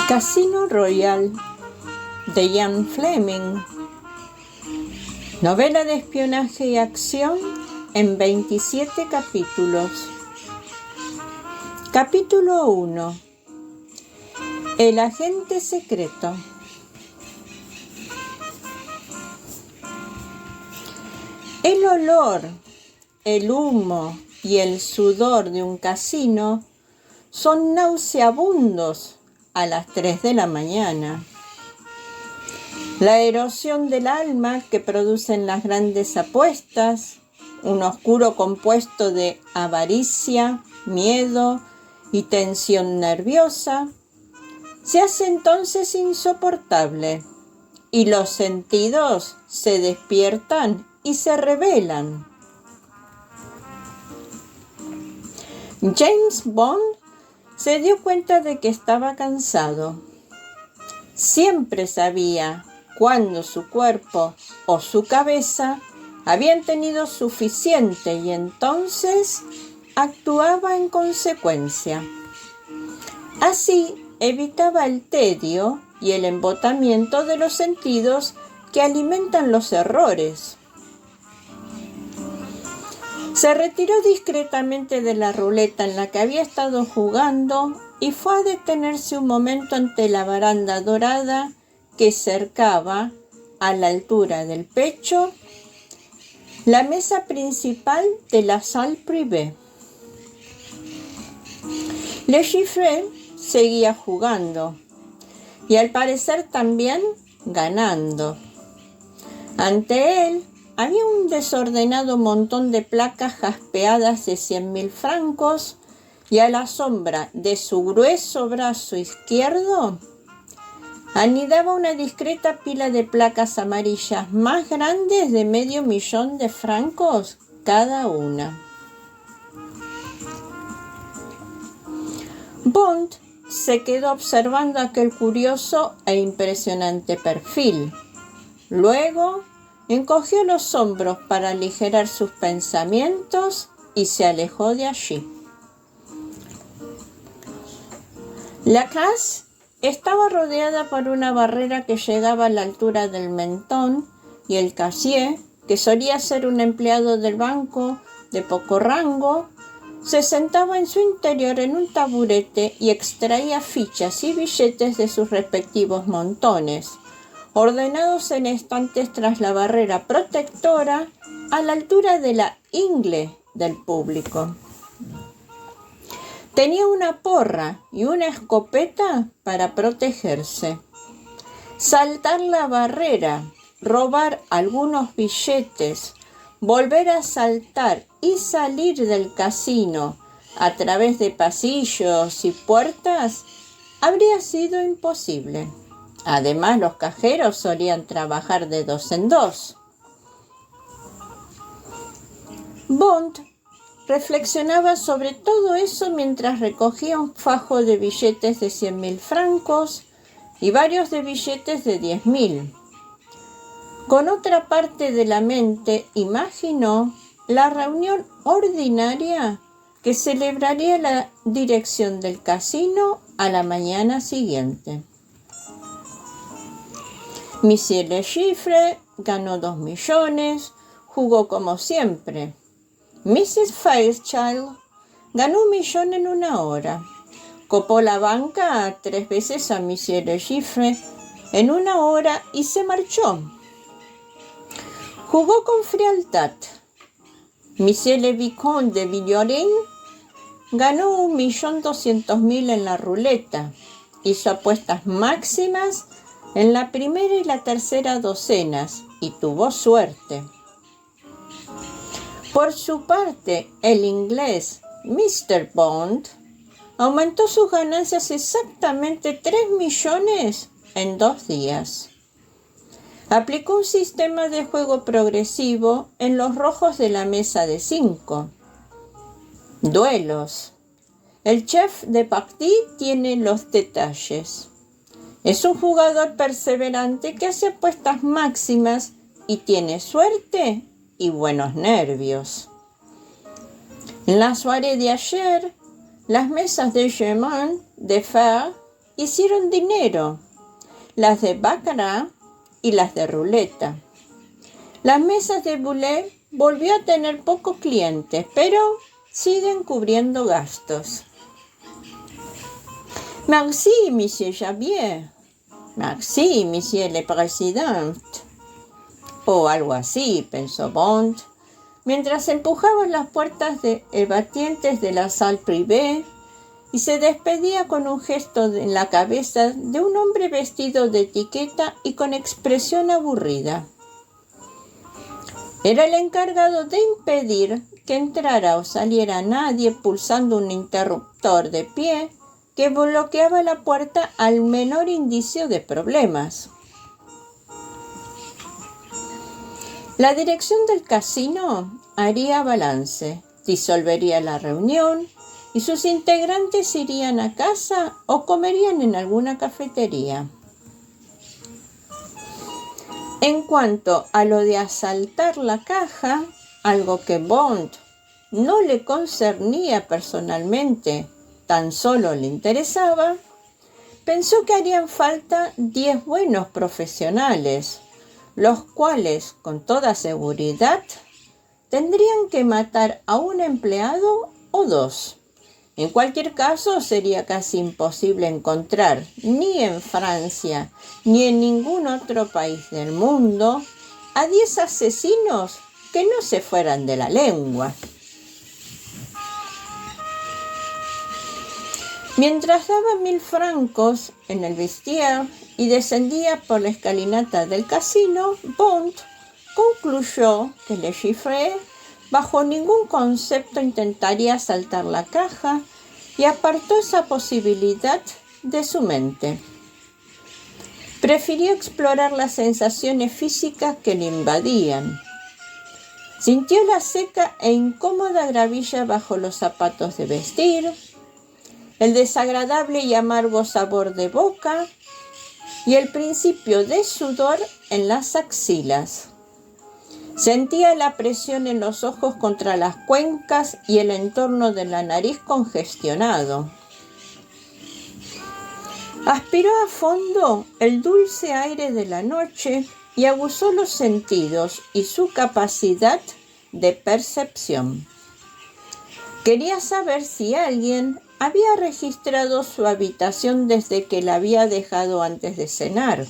Casino Royale de Ian Fleming. Novela de espionaje y acción en 27 capítulos. Capítulo 1. El agente secreto. El olor, el humo y el sudor de un casino son nauseabundos a las 3 de la mañana. La erosión del alma que producen las grandes apuestas, un oscuro compuesto de avaricia, miedo y tensión nerviosa, se hace entonces insoportable y los sentidos se despiertan y se rebelan. James Bond se dio cuenta de que estaba cansado. Siempre sabía cuándo su cuerpo o su cabeza habían tenido suficiente y entonces actuaba en consecuencia. Así evitaba el tedio y el embotamiento de los sentidos que alimentan los errores. Se retiró discretamente de la ruleta en la que había estado jugando y fue a detenerse un momento ante la baranda dorada que cercaba, a la altura del pecho, la mesa principal de la salle privée. Le Chiffre seguía jugando y al parecer también ganando. Ante él había un desordenado montón de placas jaspeadas de 100.000 francos y a la sombra de su grueso brazo izquierdo anidaba una discreta pila de placas amarillas más grandes de $500.000 de francos cada una. Bond se quedó observando aquel curioso e impresionante perfil. Luego encogió los hombros para aligerar sus pensamientos y se alejó de allí. La casa estaba rodeada por una barrera que llegaba a la altura del mentón y el casier, que solía ser un empleado del banco de poco rango, se sentaba en su interior en un taburete y extraía fichas y billetes de sus respectivos montones, ordenados en estantes tras la barrera protectora a la altura de la ingle del público. Tenía una porra y una escopeta para protegerse. Saltar la barrera, robar algunos billetes, volver a saltar y salir del casino a través de pasillos y puertas habría sido imposible. Además, los cajeros solían trabajar de 2 en 2. Bond reflexionaba sobre todo eso mientras recogía un fajo de billetes de 100.000 francos y varios de billetes de 10.000. Con otra parte de la mente imaginó la reunión ordinaria que celebraría la dirección del casino a la mañana siguiente. Monsieur Le Chiffre ganó 2 millones, jugó como siempre. Mrs. Fairchild ganó 1 millón en 1 hora. Copó la banca 3 veces a Monsieur Le Chiffre en 1 hora y se marchó. Jugó con frialdad. Monsieur le Vicomte de Villorén ganó 1.200.000 en la ruleta. Hizo apuestas máximas en la primera y la tercera docenas y tuvo suerte. Por su parte, el inglés Mr. Bond aumentó sus ganancias exactamente 3 millones en 2 días. Aplicó un sistema de juego progresivo en los rojos de la mesa de 5. Duelos. El chef de partie tiene los detalles. Es un jugador perseverante que hace apuestas máximas y tiene suerte y buenos nervios. En la soirée de ayer, las mesas de Germain, de Fer hicieron dinero, las de baccarat y las de ruleta. Las mesas de boulet volvió a tener pocos clientes, pero siguen cubriendo gastos. Merci, monsieur Javier. Merci, monsieur le président. O algo así, pensó Bond, mientras empujaba las puertas batientes de la salle privée y se despedía con un gesto en la cabeza de un hombre vestido de etiqueta y con expresión aburrida. Era el encargado de impedir que entrara o saliera nadie pulsando un interruptor de pie que bloqueaba la puerta al menor indicio de problemas. La dirección del casino haría balance, disolvería la reunión y sus integrantes irían a casa o comerían en alguna cafetería. En cuanto a lo de asaltar la caja, algo que Bond no le concernía personalmente, tan solo le interesaba, pensó que harían falta 10 buenos profesionales, los cuales, con toda seguridad, tendrían que matar a un empleado o 2. En cualquier caso, sería casi imposible encontrar, ni en Francia, ni en ningún otro país del mundo, a 10 asesinos que no se fueran de la lengua. Mientras daba 1000 francos en el vestiaire y descendía por la escalinata del casino, Bond concluyó que Le Chiffre bajo ningún concepto intentaría asaltar la caja y apartó esa posibilidad de su mente. Prefirió explorar las sensaciones físicas que le invadían. Sintió la seca e incómoda gravilla bajo los zapatos de vestir, el desagradable y amargo sabor de boca y el principio de sudor en las axilas. Sentía la presión en los ojos contra las cuencas y el entorno de la nariz congestionado. Aspiró a fondo el dulce aire de la noche y aguzó los sentidos y su capacidad de percepción. Quería saber si alguien había registrado su habitación desde que la había dejado antes de cenar.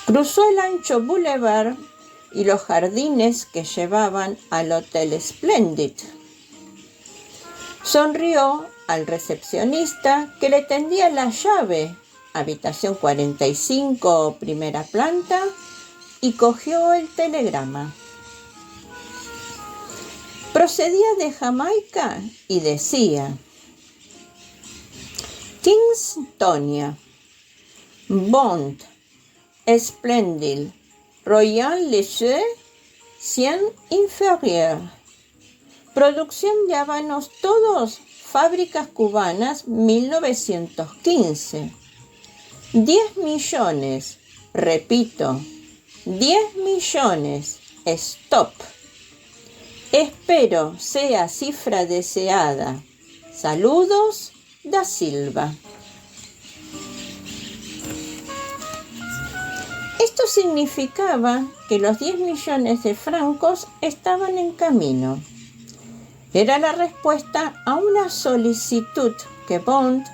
Cruzó el ancho boulevard y los jardines que llevaban al Hotel Splendid. Sonrió al recepcionista que le tendía la llave, habitación 45, primera planta, y cogió el telegrama. Procedía de Jamaica y decía: Kingstonia, Bond, Splendid, Royal Leger, Cien Inferior. Producción de habanos todos, fábricas cubanas, 1915. 10 millones, repito, 10 millones, stop. Espero sea cifra deseada. Saludos, da Silva. Esto significaba que los 10 millones de francos estaban en camino. Era la respuesta a una solicitud que Bond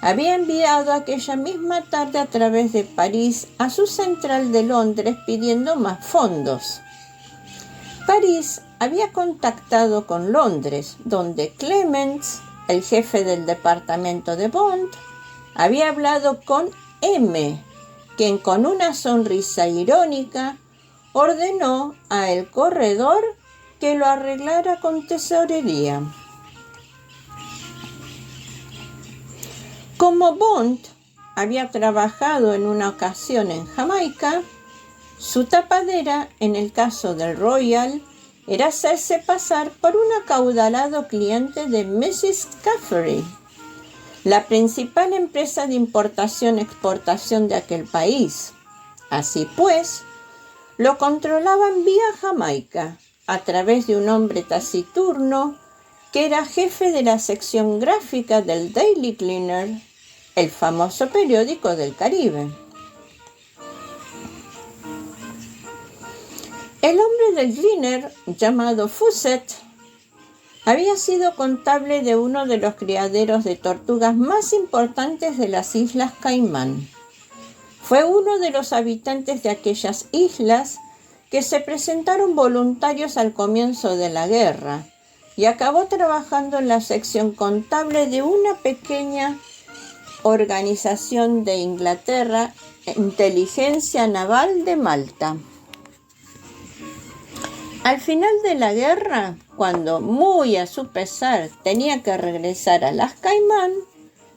había enviado aquella misma tarde a través de París a su central de Londres pidiendo más fondos. París había contactado con Londres, donde Clements, el jefe del departamento de Bond, había hablado con M, quien con una sonrisa irónica ordenó a el corredor que lo arreglara con tesorería. Como Bond había trabajado en una ocasión en Jamaica, su tapadera en el caso del Royal era hacerse pasar por un acaudalado cliente de Mrs. Caffery, la principal empresa de importación-exportación de aquel país. Así pues, lo controlaban vía Jamaica, a través de un hombre taciturno que era jefe de la sección gráfica del Daily Cleaner el famoso periódico del Caribe. El hombre del Gleaner, llamado Fawcett, había sido contable de uno de los criaderos de tortugas más importantes de las Islas Caimán. Fue uno de los habitantes de aquellas islas que se presentaron voluntarios al comienzo de la guerra y acabó trabajando en la sección contable de una pequeña organización de Inglaterra, Inteligencia Naval de Malta. Al final de la guerra, cuando muy a su pesar tenía que regresar a las Caimán,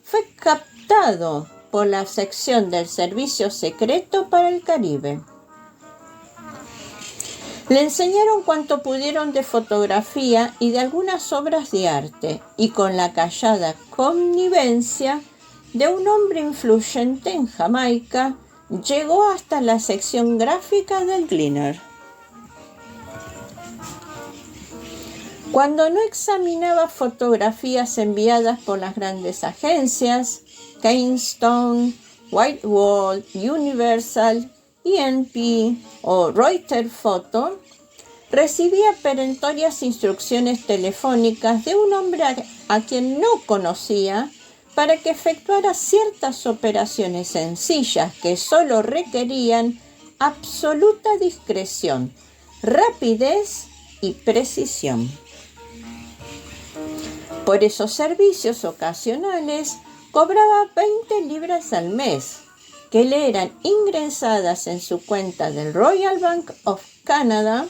fue captado por la sección del Servicio Secreto para el Caribe. Le enseñaron cuanto pudieron de fotografía y de algunas obras de arte, y con la callada connivencia de un hombre influyente en Jamaica, llegó hasta la sección gráfica del Gleaner. Cuando no examinaba fotografías enviadas por las grandes agencias, Keystone, Whitewall, Universal, ENP o Reuters Photo, recibía perentorias instrucciones telefónicas de un hombre a quien no conocía para que efectuara ciertas operaciones sencillas que solo requerían absoluta discreción, rapidez y precisión. Por esos servicios ocasionales cobraba 20 libras al mes, que le eran ingresadas en su cuenta del Royal Bank of Canada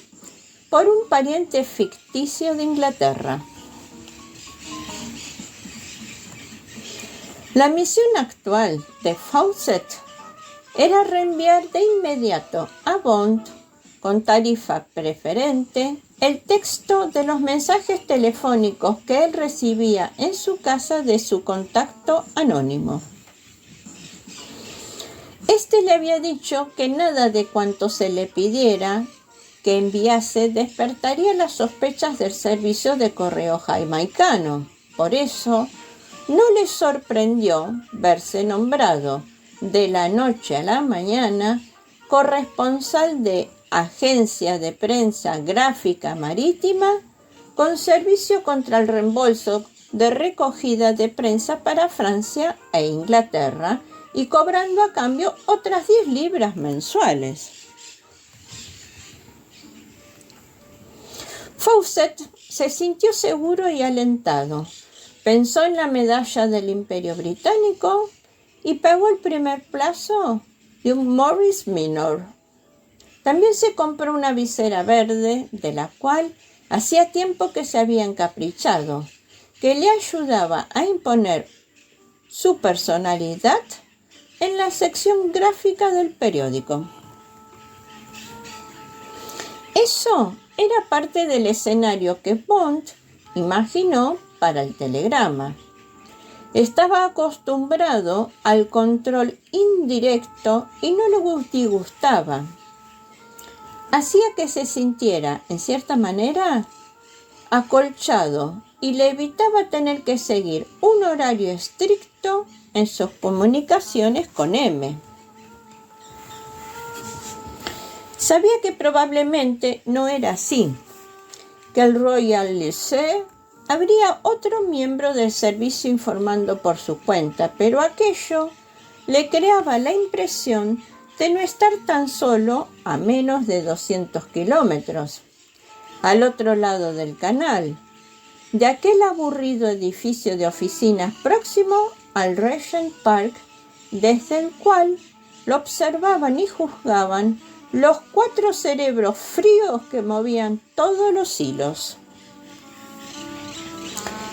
por un pariente ficticio de Inglaterra. La misión actual de Fawcett era reenviar de inmediato a Bond, con tarifa preferente, el texto de los mensajes telefónicos que él recibía en su casa de su contacto anónimo. Este le había dicho que nada de cuanto se le pidiera que enviase despertaría las sospechas del servicio de correo jamaicano. Por eso, no le sorprendió verse nombrado de la noche a la mañana corresponsal de Agencia de Prensa Gráfica Marítima con servicio contra el reembolso de recogida de prensa para Francia e Inglaterra y cobrando a cambio otras 10 libras mensuales. Fawcett se sintió seguro y alentado. Pensó en la medalla del Imperio Británico y pagó el primer plazo de un Morris Minor. También se compró una visera verde, de la cual hacía tiempo que se había encaprichado, que le ayudaba a imponer su personalidad en la sección gráfica del periódico. Eso era parte del escenario que Bond imaginó para el telegrama. Estaba acostumbrado al control indirecto y no le disgustaba. Hacía que se sintiera, en cierta manera, acolchado y le evitaba tener que seguir un horario estricto en sus comunicaciones con M. Sabía que probablemente no era así, que el Royal Lycée habría otro miembro del servicio informando por su cuenta, pero aquello le creaba la impresión de no estar tan solo a menos de 200 kilómetros, al otro lado del canal, de aquel aburrido edificio de oficinas próximo al Regent Park, desde el cual lo observaban y juzgaban los 4 cerebros fríos que movían todos los hilos.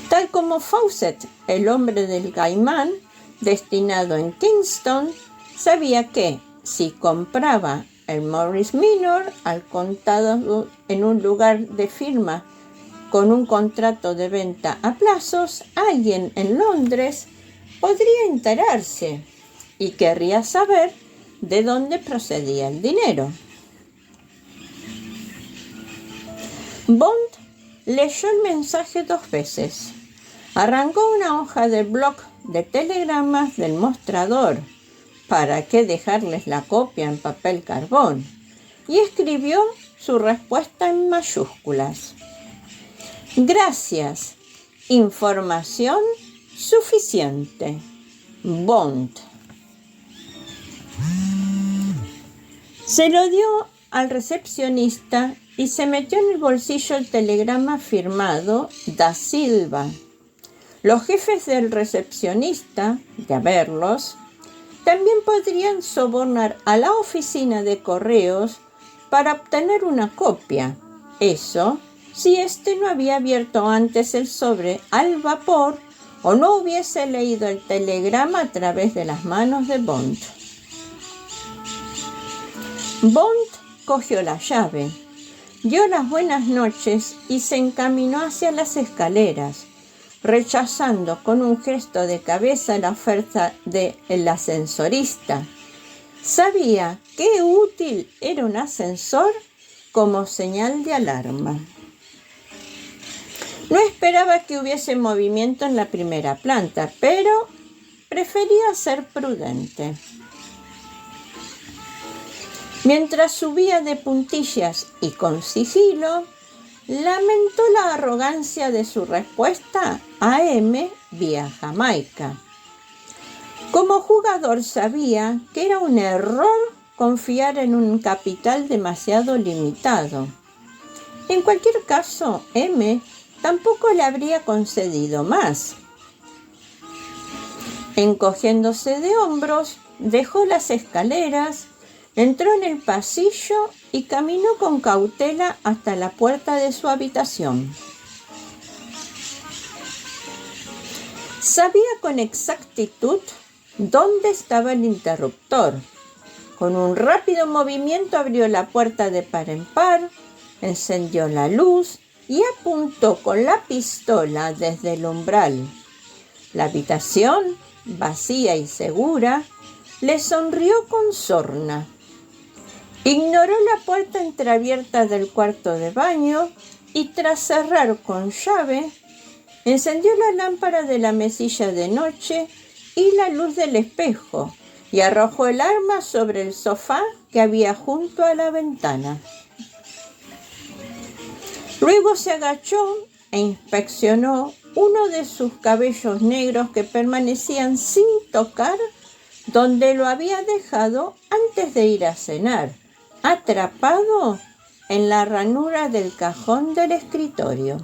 Tal como Fawcett, el hombre del Caimán, destinado en Kingston, sabía que, si compraba el Morris Minor al contado en un lugar de firma con un contrato de venta a plazos, alguien en Londres podría enterarse y querría saber de dónde procedía el dinero. Bond leyó el mensaje 2 veces. Arrancó una hoja de blog de telegramas del mostrador. ¿Para qué dejarles la copia en papel carbón? Y escribió su respuesta en mayúsculas. Gracias. Información suficiente. Bond. Se lo dio al recepcionista y se metió en el bolsillo el telegrama firmado Da Silva. Los jefes del recepcionista, de haberlos, también podrían sobornar a la oficina de correos para obtener una copia. Eso, si éste no había abierto antes el sobre al vapor o no hubiese leído el telegrama a través de las manos de Bond. Bond cogió la llave, dio las buenas noches y se encaminó hacia las escaleras, rechazando con un gesto de cabeza la oferta del ascensorista. Sabía qué útil era un ascensor como señal de alarma. No esperaba que hubiese movimiento en la primera planta, pero prefería ser prudente. Mientras subía de puntillas y con sigilo, lamentó la arrogancia de su respuesta a M vía Jamaica. Como jugador sabía que era un error confiar en un capital demasiado limitado. En cualquier caso, M tampoco le habría concedido más. Encogiéndose de hombros, dejó las escaleras, entró en el pasillo y caminó con cautela hasta la puerta de su habitación. Sabía con exactitud dónde estaba el interruptor. Con un rápido movimiento abrió la puerta de par en par, encendió la luz y apuntó con la pistola desde el umbral. La habitación, vacía y segura, le sonrió con sorna. Ignoró la puerta entreabierta del cuarto de baño y tras cerrar con llave, encendió la lámpara de la mesilla de noche y la luz del espejo y arrojó el arma sobre el sofá que había junto a la ventana. Luego se agachó e inspeccionó uno de sus cabellos negros que permanecían sin tocar donde lo había dejado antes de ir a cenar, atrapado en la ranura del cajón del escritorio.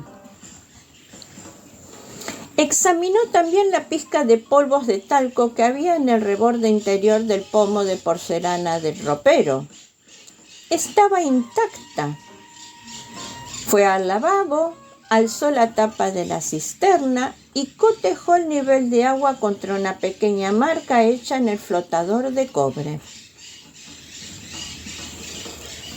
Examinó también la pizca de polvos de talco que había en el reborde interior del pomo de porcelana del ropero. Estaba intacta. Fue al lavabo, alzó la tapa de la cisterna y cotejó el nivel de agua contra una pequeña marca hecha en el flotador de cobre.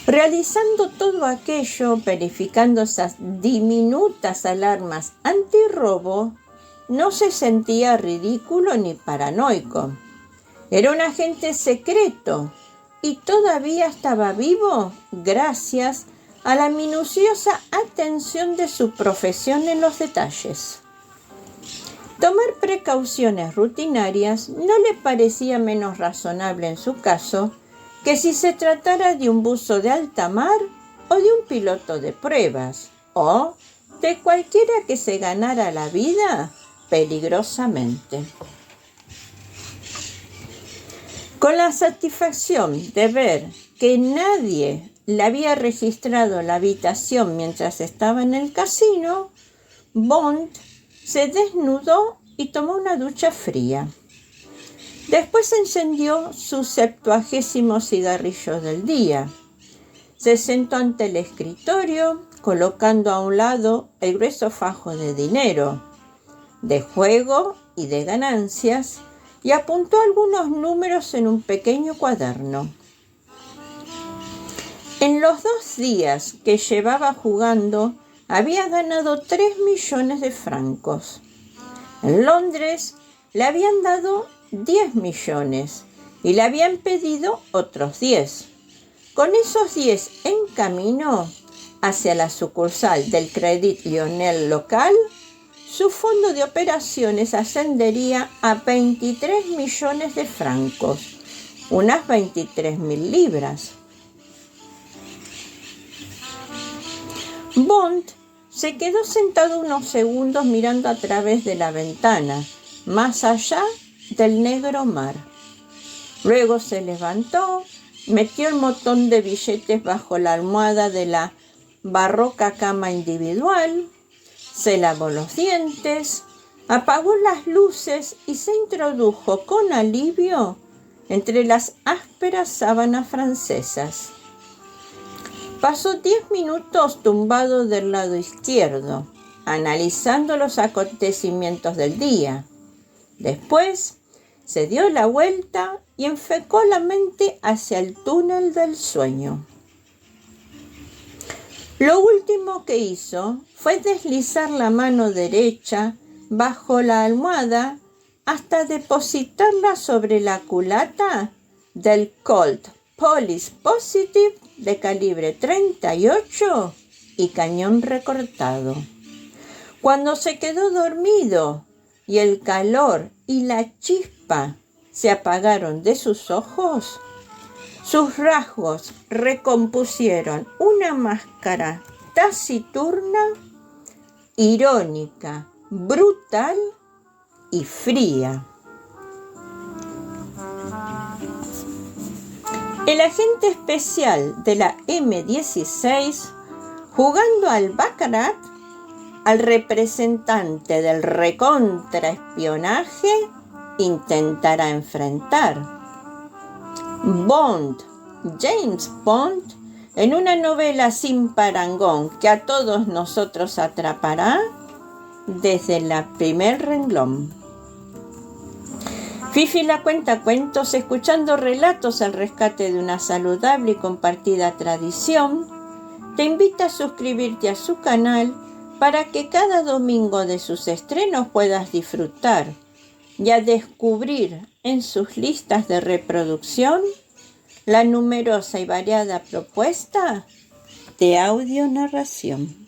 Realizando todo aquello, verificando esas diminutas alarmas antirrobo, no se sentía ridículo ni paranoico. Era un agente secreto y todavía estaba vivo gracias a la minuciosa atención de su profesión en los detalles. Tomar precauciones rutinarias no le parecía menos razonable en su caso que si se tratara de un buzo de alta mar o de un piloto de pruebas, o de cualquiera que se ganara la vida peligrosamente. Con la satisfacción de ver que nadie le había registrado la habitación mientras estaba en el casino, Bond se desnudó y tomó una ducha fría. Después encendió su 70º cigarrillo del día. Se sentó ante el escritorio, colocando a un lado el grueso fajo de dinero, de juego y de ganancias, y apuntó algunos números en un pequeño cuaderno. En los 2 días que llevaba jugando, había ganado 3 millones de francos. En Londres le habían dado 10 millones y le habían pedido otros 10. Con esos 10 en camino hacia la sucursal del Credit Lyonnais local, su fondo de operaciones ascendería a 23 millones de francos, unas 23.000 libras. Bond se quedó sentado unos segundos mirando a través de la ventana, más allá del negro mar. Luego se levantó, metió el montón de billetes bajo la almohada de la barroca cama individual, se lavó los dientes, apagó las luces y se introdujo con alivio entre las ásperas sábanas francesas. Pasó 10 minutos tumbado del lado izquierdo, analizando los acontecimientos del día. Después se dio la vuelta y enfocó la mente hacia el túnel del sueño. Lo último que hizo fue deslizar la mano derecha bajo la almohada hasta depositarla sobre la culata del Colt Police Positive de calibre 38 y cañón recortado. Cuando se quedó dormido y el calor y la chispa se apagaron de sus ojos, sus rasgos recompusieron una máscara taciturna, irónica, brutal y fría. El agente especial de la M16, jugando al baccarat, al representante del recontraespionaje, intentará enfrentar. Bond, James Bond, en una novela sin parangón que a todos nosotros atrapará desde el primer renglón. Fifi la cuentacuentos, escuchando relatos al rescate de una saludable y compartida tradición, te invita a suscribirte a su canal para que cada domingo de sus estrenos puedas disfrutar y a descubrir en sus listas de reproducción la numerosa y variada propuesta de audio narración.